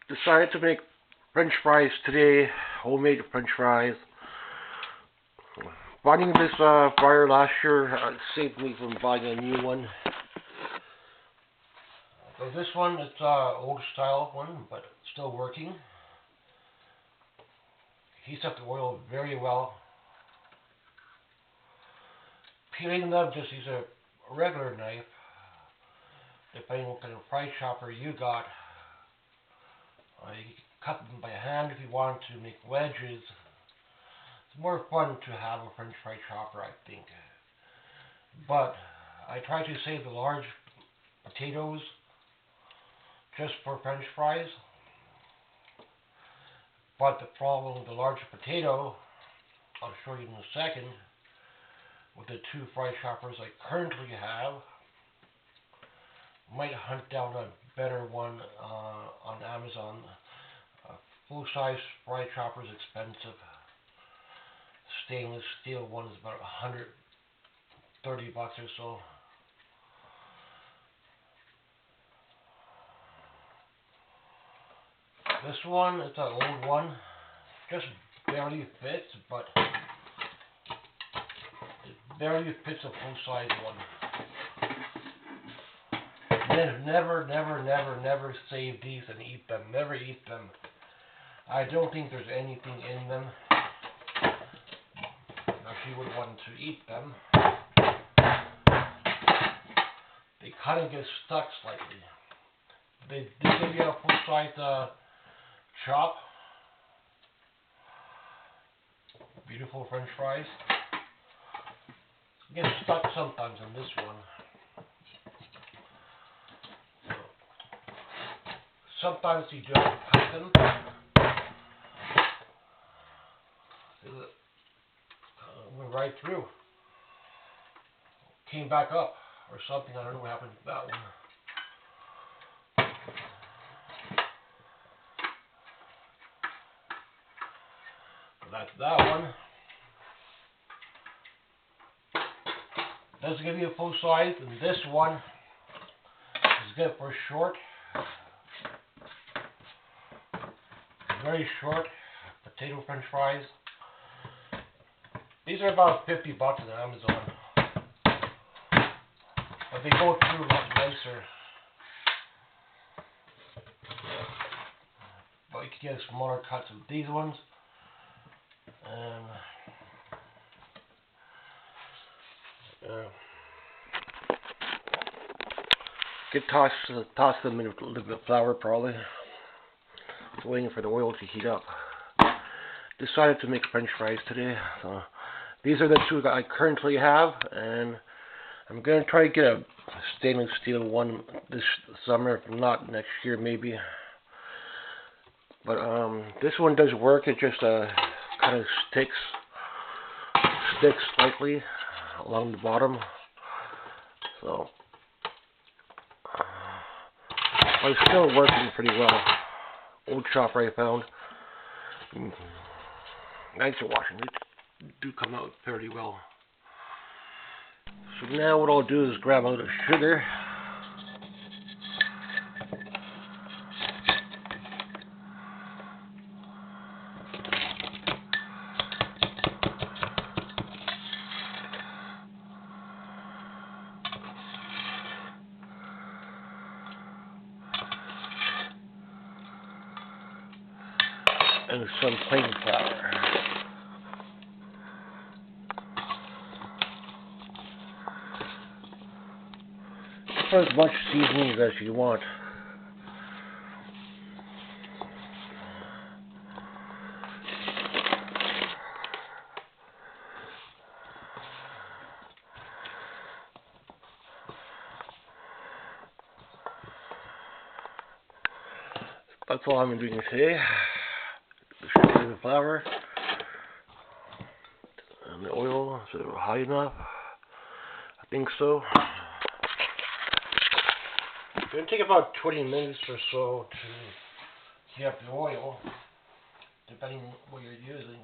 Decided to make French fries today, homemade French fries. Finding this fryer last year saved me from buying a new one. So this one, it's old style one, but still working. Heats up the oil very well. Peeling them, just use a regular knife, depending on what kind of fry chopper you got. You can cut them by hand if you want to make wedges. It's more fun to have a French fry chopper, I think. But I try to save the large potatoes just for French fries. But the problem with the large potato, I'll show you in a second, with the two fry choppers I currently have, might hunt down a better one on Amazon. Full-size fry chopper is expensive. Stainless steel one is about $130 or so. This one, it's an old one, just barely fits, but it barely fits a full-size one. Never save these and eat them. Never eat them. I don't think there's anything in them. If you would want to eat them, they kind of get stuck slightly. They give you a full-size chop. Beautiful French fries. Get stuck sometimes in this one. Sometimes you do have to cut them. Went right through. Came back up or something. I don't know what happened to that one. That's that one. Doesn't give you a full size, and this one is good for short. Very short potato French fries. These are about $50 on Amazon, but they go through a lot nicer. But you can get smaller cuts of these ones. Toss them in a little bit of flour probably. Waiting for the oil to heat up. Decided to make French fries today. So these are the two that I currently have, and I'm going to try to get a stainless steel one this summer, if not next year maybe. But this one does work. It just kind of sticks slightly along the bottom. So but it's still working pretty well. Old chopper I found. Thanks for watching. They do come out fairly well. So now what I'll do is grab out a sugar. And some plain flour. Put as much seasoning as you want. That's all I'm doing today. The flour and the oil, is it high enough? I think so. It's going to take about 20 minutes or so to heat up the oil, depending on what you're using.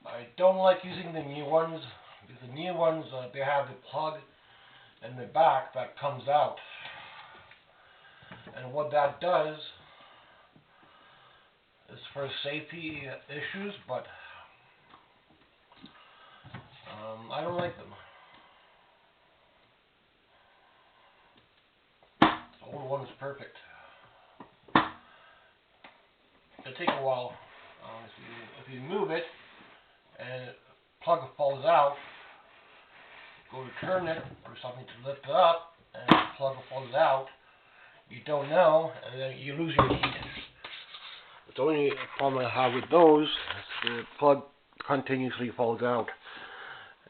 I don't like using the new ones, because the new ones, they have the plug in the back that comes out. And what that does is for safety issues, but I don't like them. The old one is perfect. It'll take a while. If you move it and the plug falls out, go to turn it or something to lift it up, and the plug falls out, you don't know, and then you lose your heat. The only problem I have with those is the plug continuously falls out,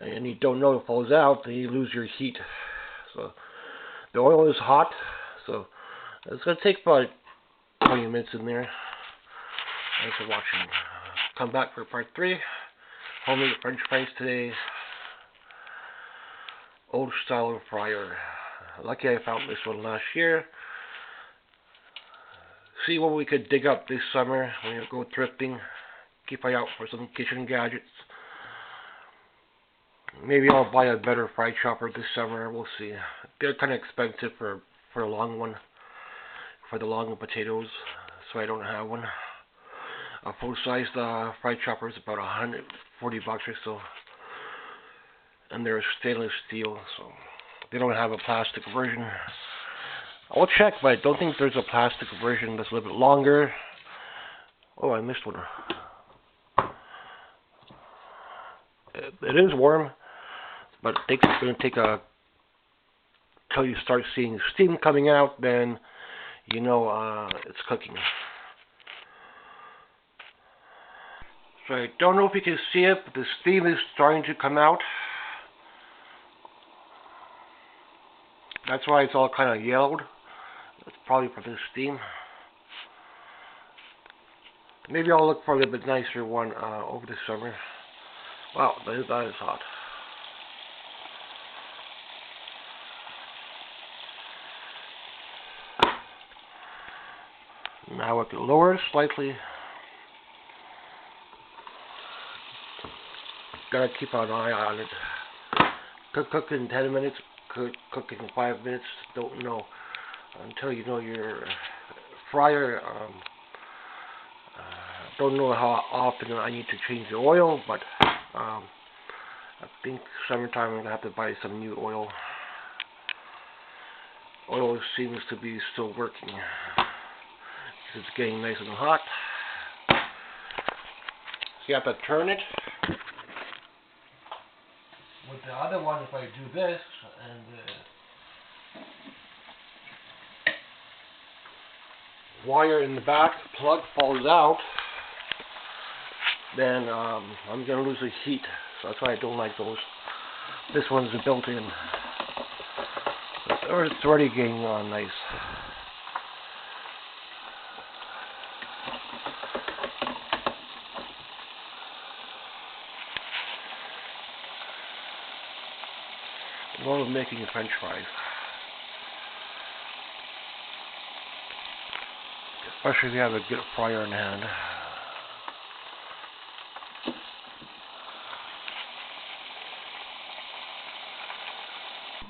and you don't know it falls out, then you lose your heat. So the oil is hot, so it's going to take about 20 minutes in there. Thanks for watching. Come back for part 3. Homemade French fries today. Old style fryer. Lucky I found this one last year. See what we could dig up this summer when you go thrifting. Keep an eye out for some kitchen gadgets. Maybe I'll buy a better fry chopper this summer. We'll see. They're kind of expensive for the long one. For the long potatoes. So I don't have one. A full-size fry chopper is about $140 or so. And they're stainless steel, so they don't have a plastic version. I'll check, but I don't think there's a plastic version that's a little bit longer. Oh, I missed one. It is warm, but it's going to take till you start seeing steam coming out, then you know it's cooking. So I don't know if you can see it, but the steam is starting to come out. That's why it's all kind of yellowed. It's probably for the steam. Maybe I'll look for a little bit nicer one over the summer. Wow, that is hot. Now I can lower it slightly. Gotta keep an eye on it. Cook in 10 minutes. Cook in 5 minutes. Don't know until you know your fryer. Don't know how often I need to change the oil, but I think summertime I'm gonna have to buy some new oil. Oil seems to be still working. It's getting nice and hot. So you have to turn it. With the other one, if I do this and the wire in the back plug falls out, then I'm going to lose the heat. So that's why I don't like those. This one's built-in. It's already getting on nice. I love making French fries. Especially if you have a good fryer in hand.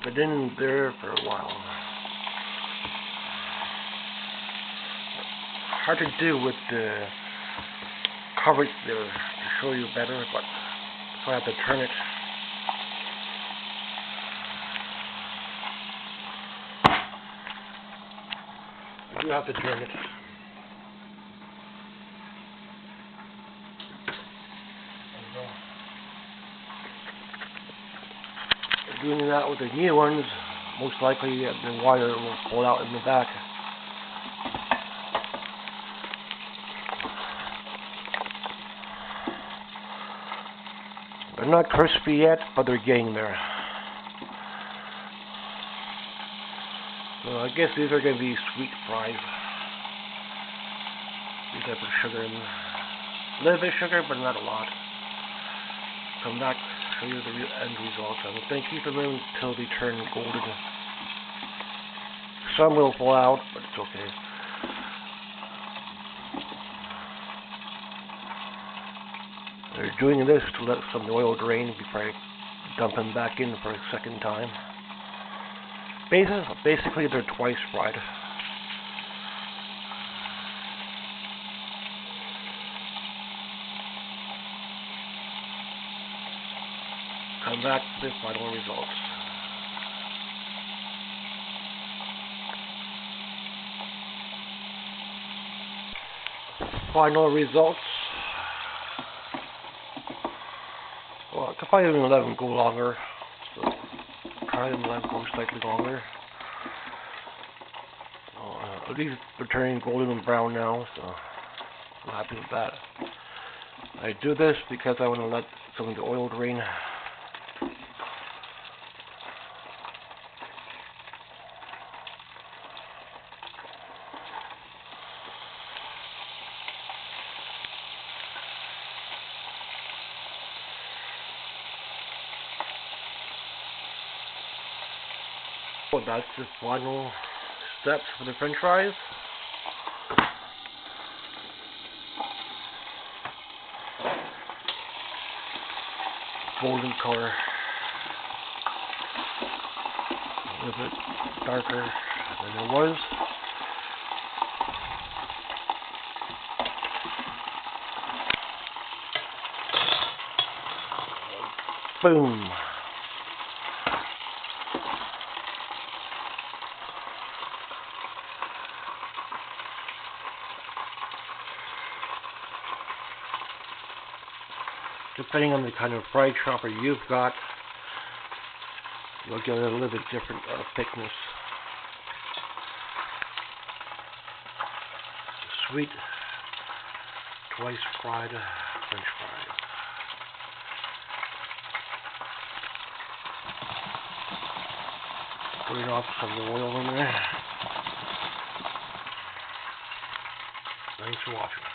Been in there for a while. Hard to do with the coverage there to show you better, but so I have to turn it. You have to turn it. Doing that with the new ones, most likely the wire will fall out in the back. They're not crispy yet, but they're getting there. So I guess these are going to be sweet fries. These have sugar in them. A little bit of sugar, but not a lot. Come back, show you the end result. I'm going to keep them in until they turn golden. Some will fall out, but it's okay. They're doing this to let some oil drain before I dump them back in for a second time. Basically, they're twice fried. And that's the final result. Final results. Well, I could probably even let them go longer. So try and let them go slightly longer. At least they're turning golden and brown now, so I'm happy with that. I do this because I want to let some of the oil drain. Well, that's the final steps for the French fries. Golden color, a little bit darker than it was. Boom. Depending on the kind of fry chopper you've got, you'll get a little bit different thickness. Sweet, twice fried French fries. Putting off some of the oil in there. Thanks for watching.